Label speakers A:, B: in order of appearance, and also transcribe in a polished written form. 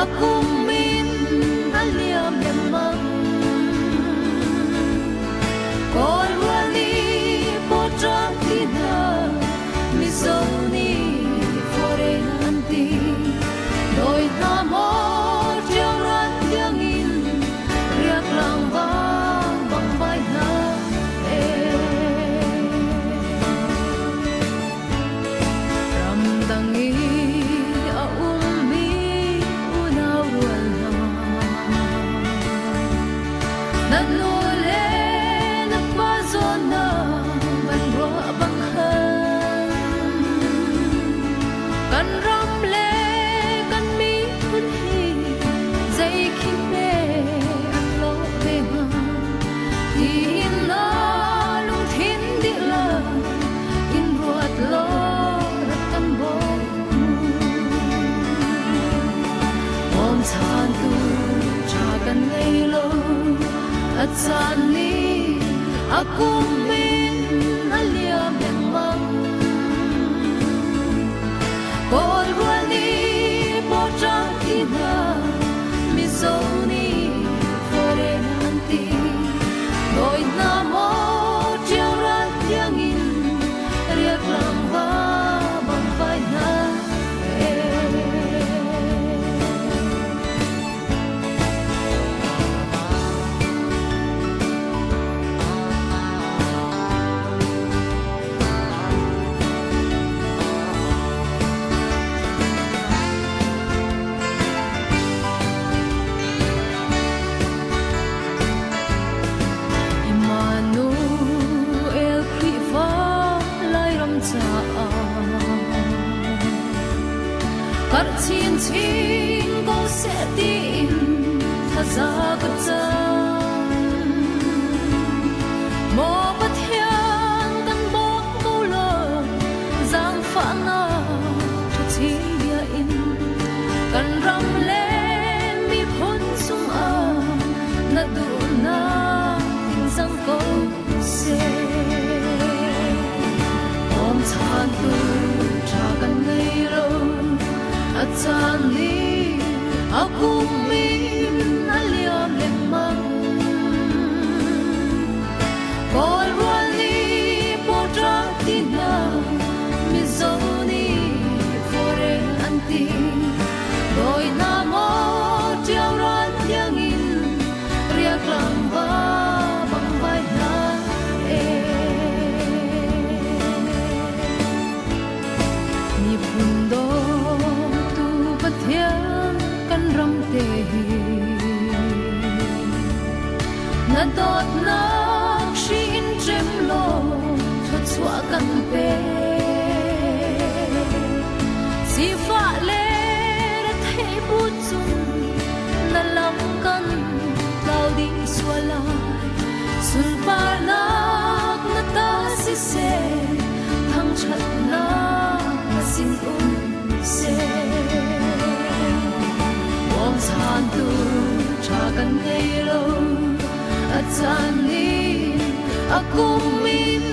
A: akum min aliam lemang kol wani potram tina misoni foreign anti doi na mo chiang ran yang in riak lang ba bang bai na ram dang i a mi unaw rual na nanu le na pa zona ban ro bang han kan ram le kan mi hun hi zai khin me an lo be ma tin na lung thin di la in ruat lo rat kan bo om chan tu cha kan nei lo at san ni akum min aliam lemang kol wani potram tina misoni foreign anti doi na mo chiang ran yang in riak lang ba bang vai na Emmanuel Kriva lai ram cha kar chin chin go se tin thaza ka chan mo pathian kan bok ko lo zang fa na tha chin dia in kan ram le mi phun sung a na du na tin sang ko se om chan tu cha kan nei ro at chan ni akum min aliam lemang kol wani potra tina misoni foreign anti doi na mo chiao ran yang in riak lang ba bang vai na ni phun do tu pathian kan ram te hi na dot na shi in trem lo thot chua kan pe si fa le ra thei bu chun na lam kan lau di swala sun pa na na ta si se thang chat na sin se om chan tu cha kan nei lo at chan ni akum min